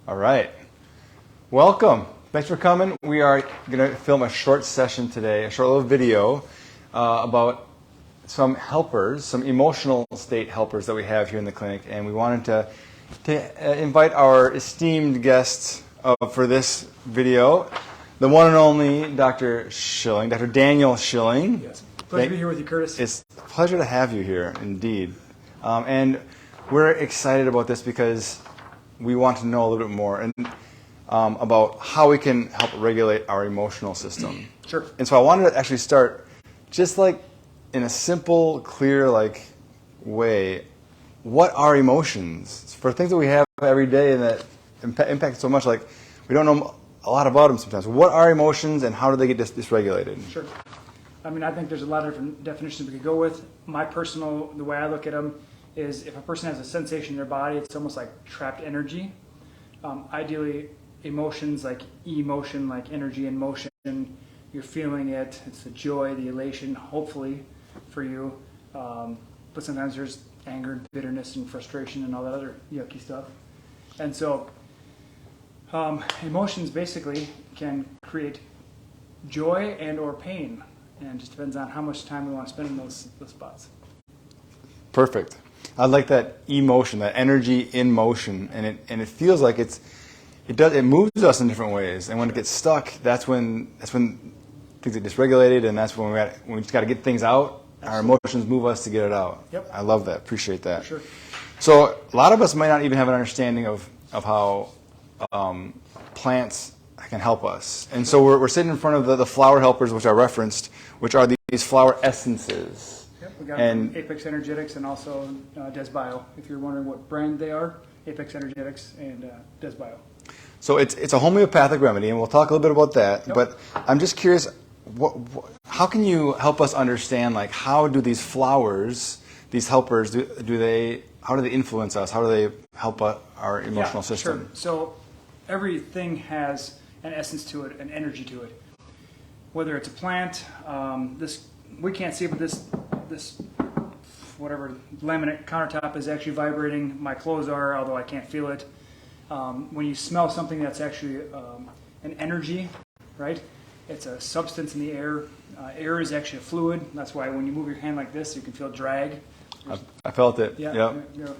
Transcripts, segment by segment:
All right. Welcome. Thanks for coming. We are going to film a short session today, a short little video about some helpers, some emotional state helpers that we have here in the clinic. And we wanted to invite our esteemed guests for this video, the one and only Dr. Schilling, Dr. Daniel Schilling. Yes. Pleasure to be here with you, Curtis. It's a pleasure to have you here, indeed. And we're excited about this because we want to know a little bit more about how we can help regulate our emotional system. Sure. And so I wanted to actually start just like in a simple, clear way. What are emotions? For things that we have every day and that impact so much, we don't know a lot about them sometimes. What are emotions and how do they get dysregulated? Sure. I mean, I think there's a lot of different definitions we could go with. The way I look at them is if a person has a sensation in their body, it's almost like trapped energy. Ideally, emotions like emotion, like energy in motion, you're feeling it. It's the joy, the elation, hopefully, for you. But sometimes there's anger and bitterness and frustration and all that other yucky stuff. And so emotions basically can create joy and or pain. And it just depends on how much time we want to spend in those spots. Perfect. I like that emotion, that energy in motion, and it feels like it moves us in different ways. And when it gets stuck, that's when things get dysregulated, and that's when we just got to get things out. Absolutely. Our emotions move us to get it out. Yep. I love that. Appreciate that. Sure. So a lot of us might not even have an understanding of how plants can help us. And so we're sitting in front of the flower helpers, which I referenced, which are these flower essences. Yep, we got Apex Energetics and also Desbio. If you're wondering what brand they are, Apex Energetics and Desbio. So it's a homeopathic remedy, and we'll talk a little bit about that. Yep. But I'm just curious, how can you help us understand, how do these flowers, these helpers, how do they influence us? How do they help our emotional system? Sure. So everything has an essence to it, an energy to it. Whether it's a plant, we can't see it, but this whatever laminate countertop is actually vibrating. My clothes are, although I can't feel it. When you smell something that's actually an energy, right? It's a substance in the air. Air is actually a fluid. That's why when you move your hand like this, you can feel drag. I felt it. Yeah. Yep.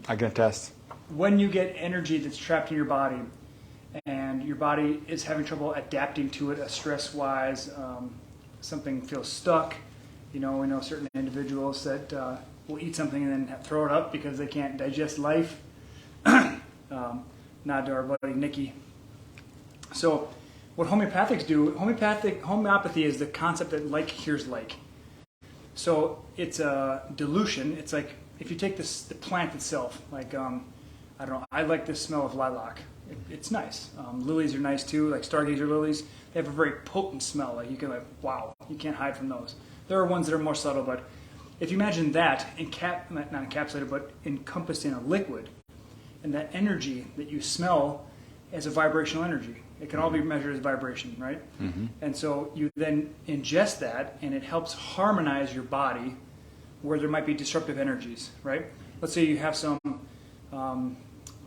I can attest. When you get energy that's trapped in your body, and your body is having trouble adapting to it, stress-wise, something feels stuck. We know certain individuals that will eat something and then throw it up because they can't digest life. Nod to our buddy Nikki. So what homeopathics do, homeopathy is the concept that like cures like. So it's a dilution. It's like if you take the plant itself, I don't know, I like the smell of lilac. It's nice. Lilies are nice too, like stargazer lilies. They have a very potent smell. You can wow, you can't hide from those. There are ones that are more subtle, but if you imagine that, not encapsulated, but encompassed in a liquid, and that energy that you smell as a vibrational energy, it can all be measured as vibration, right? Mm-hmm. And so you then ingest that, and it helps harmonize your body where there might be disruptive energies, right? Let's say you have some.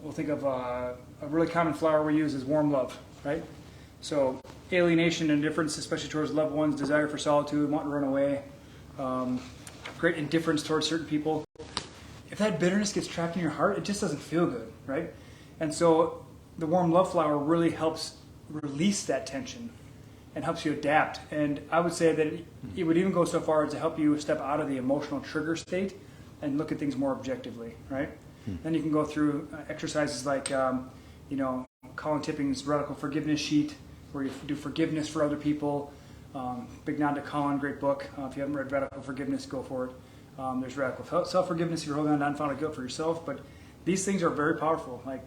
We'll think of a really common flower we use is warm love, right? So alienation and indifference, especially towards loved ones, desire for solitude, wanting to run away, great indifference towards certain people. If that bitterness gets trapped in your heart, it just doesn't feel good, right? And so the warm love flower really helps release that tension and helps you adapt. And I would say that it would even go so far as to help you step out of the emotional trigger state and look at things more objectively, right? Then you can go through exercises like, Colin Tipping's Radical Forgiveness Sheet, where you do forgiveness for other people. Big nod to Colin, great book. If you haven't read Radical Forgiveness, go for it. There's Radical Self-Forgiveness if you're holding on to unfounded guilt for yourself. But these things are very powerful. Like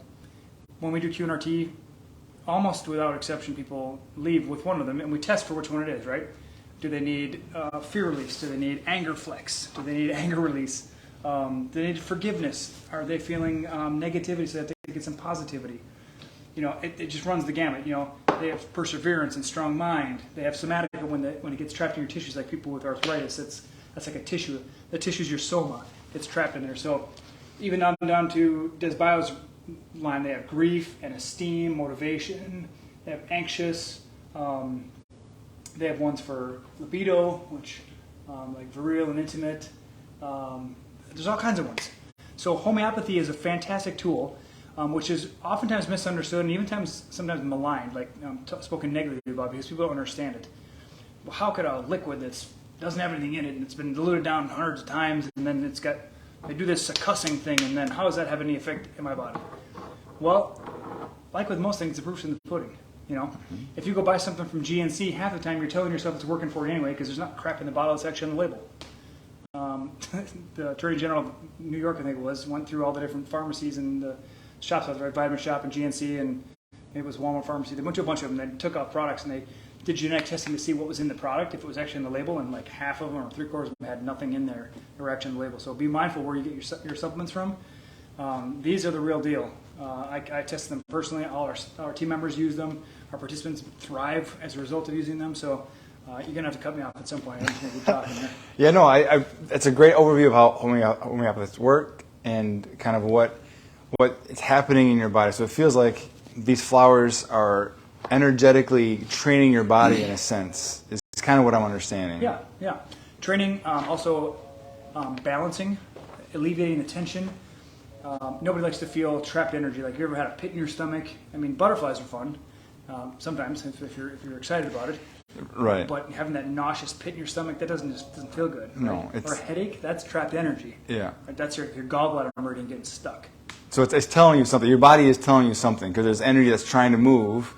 when we do QNRT, almost without exception, people leave with one of them, and we test for which one it is, right? Do they need fear release? Do they need anger flex? Do they need anger release? Do they need forgiveness? Are they feeling negativity so that they get some positivity? It just runs the gamut. They have perseverance and strong mind. They have somatica when it gets trapped in your tissues, like people with arthritis. That's like a tissue. The tissue is your soma. It's trapped in there. So even down to Desbio's line. They have grief and esteem, motivation. They have anxious. They have ones for libido, which like virile and intimate. There's all kinds of ones. So homeopathy is a fantastic tool, which is oftentimes misunderstood and even sometimes maligned, like spoken negatively about, because people don't understand it. Well, how could a liquid that doesn't have anything in it and it's been diluted down hundreds of times, and then they do this succussing thing, and then how does that have any effect in my body? Well, like with most things, the proof's in the pudding. If you go buy something from GNC, half the time you're telling yourself it's working for you anyway, because there's not crap in the bottle, it's actually on the label. The Attorney General of New York, I think it was, went through all the different pharmacies and the shops out there, right? Vitamin Shop and GNC, and it was Walmart Pharmacy. They went to a bunch of them. They took off products and they did genetic testing to see what was in the product, if it was actually in the label, and like half of them or 3/4 of them had nothing in there that were actually on the label. So be mindful where you get your supplements from. These are the real deal. I tested them personally. All our team members use them. Our participants thrive as a result of using them. So you're going to have to cut me off at some point. I just want to keep talking here. Yeah, no, it's a great overview of how homeopathists work and kind of what is happening in your body. So it feels like these flowers are energetically training your body in a sense. It's kind of what I'm understanding. Yeah. Training, also balancing, alleviating the tension. Nobody likes to feel trapped energy. Like, you ever had a pit in your stomach? I mean, butterflies are fun sometimes if you're excited about it. Right. But having that nauseous pit in your stomach, that doesn't feel good. Right? No. Or a headache, that's trapped energy. Yeah. Right? That's your gallbladder meridian getting stuck. So it's telling you something. Your body is telling you something because there's energy that's trying to move,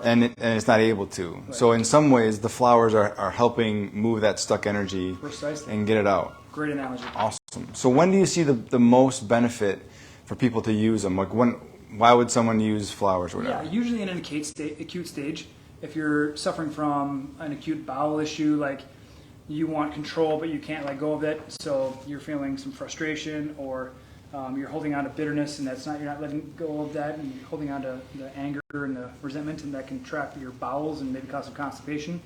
and it's not able to. Right. So in some ways, the flowers are helping move that stuck energy. Precisely. And get it out. Great analogy. Awesome. So when do you see the most benefit for people to use them? Like, why would someone use flowers or whatever? Yeah, usually in an acute stage. If you're suffering from an acute bowel issue, like you want control but you can't let go of it, so you're feeling some frustration, or you're holding on to bitterness and you're not letting go of that, and you're holding on to the anger and the resentment, and that can trap your bowels and maybe cause some constipation.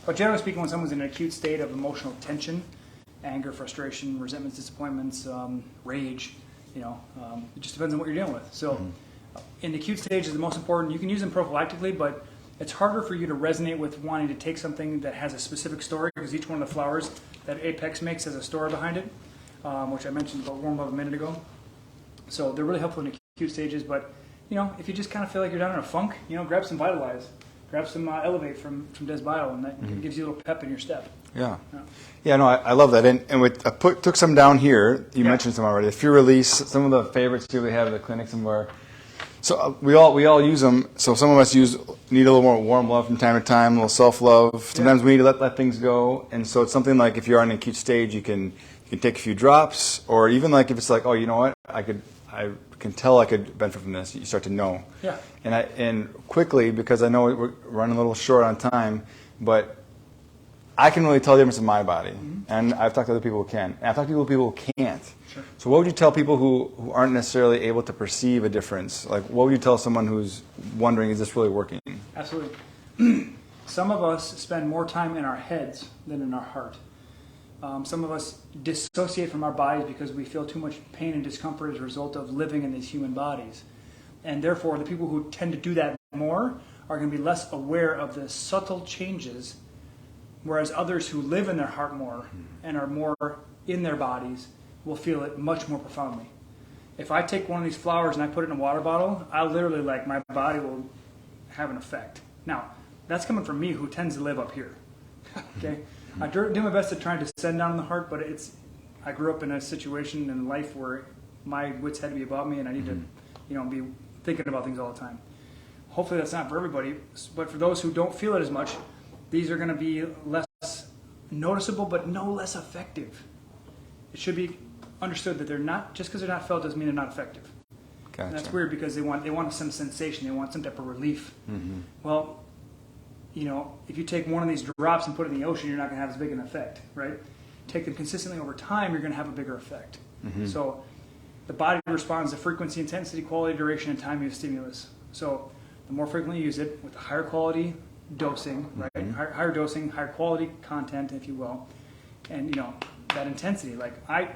But generally speaking, when someone's in an acute state of emotional tension, anger, frustration, resentments, disappointments, rage, it just depends on what you're dealing with. So in the acute stage is the most important. You can use them prophylactically, but it's harder for you to resonate with wanting to take something that has a specific story, because each one of the flowers that Apex makes has a story behind it, which I mentioned about warm love a minute ago. So they're really helpful in acute stages. But if you just kind of feel like you're down in a funk, grab some Vitalize, grab some Elevate from Des Bio, and that gives you a little pep in your step. Yeah. No, I love that. And I took some down here. You mentioned some already. The Fear Release, some of the favorites too we have at the clinic, some of our. So we all use them. So some of us need a little more warm love from time to time, a little self-love. Sometimes we need to let things go. And so it's something like, if you're on an acute stage, you can take a few drops, or even like if it's like, oh, you know what, I can tell I could benefit from this. You start to know. Yeah. And quickly, because I know we're running a little short on time, but I can really tell the difference in my body. And I've talked to other people who can. And I've talked to people who can't. Sure. So what would you tell people who aren't necessarily able to perceive a difference? Like, what would you tell someone who's wondering, is this really working? Absolutely. Some of us spend more time in our heads than in our heart. Some of us dissociate from our bodies because we feel too much pain and discomfort as a result of living in these human bodies. And therefore, the people who tend to do that more are going to be less aware of the subtle changes, whereas others who live in their heart more and are more in their bodies will feel it much more profoundly. If I take one of these flowers and I put it in a water bottle, I literally, my body will have an effect. Now, that's coming from me, who tends to live up here. Okay? I do my best to try to descend down in the heart, but I grew up in a situation in life where my wits had to be about me, and I need to, be thinking about things all the time. Hopefully that's not for everybody, but for those who don't feel it as much, these are going to be less noticeable, but no less effective. It should be understood that they're not, just because they're not felt doesn't mean they're not effective. Gotcha. And that's weird, because they want some sensation, they want some type of relief. Well, if you take one of these drops and put it in the ocean, you're not going to have as big an effect, right? Take them consistently over time, you're going to have a bigger effect. So the body responds to frequency, intensity, quality, duration, and time of stimulus. So the more frequently you use it, with the higher quality dosing, right? Higher dosing, higher quality content, if you will, and that intensity. Like I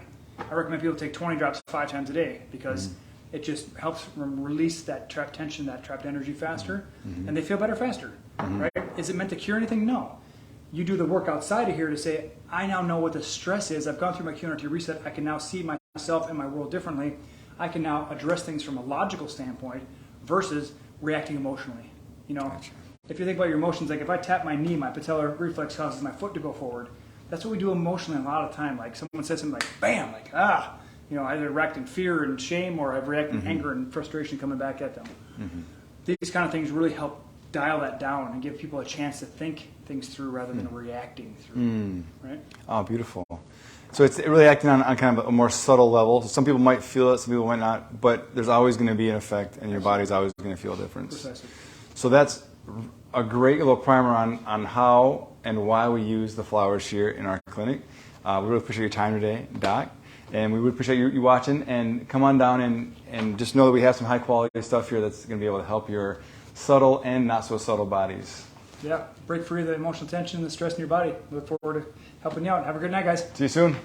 recommend people take 20 drops 5 times a day, because It just helps release that trapped tension, that trapped energy faster, and they feel better faster, right? Is it meant to cure anything? No. You do the work outside of here to say, I now know what the stress is. I've gone through my QNRT reset. I can now see myself and my world differently. I can now address things from a logical standpoint versus reacting emotionally. Gotcha. If you think about your emotions, like if I tap my knee, my patellar reflex causes my foot to go forward. That's what we do emotionally a lot of the time. Like someone says something like, bam, like, either react in fear and shame, or I've reacted in anger and frustration coming back at them. These kind of things really help dial that down and give people a chance to think things through rather than reacting through. Right? Oh, beautiful. So it's really acting on kind of a more subtle level. So some people might feel it, some people might not, but there's always going to be an effect, and your body's always going to feel a difference. Precisely. So that's a great little primer on how and why we use the flowers here in our clinic. We really appreciate your time today, Doc. And we would appreciate you watching. And come on down and just know that we have some high quality stuff here that's going to be able to help your subtle and not so subtle bodies. Yeah, break free of the emotional tension and the stress in your body. Look forward to helping you out. Have a good night, guys. See you soon.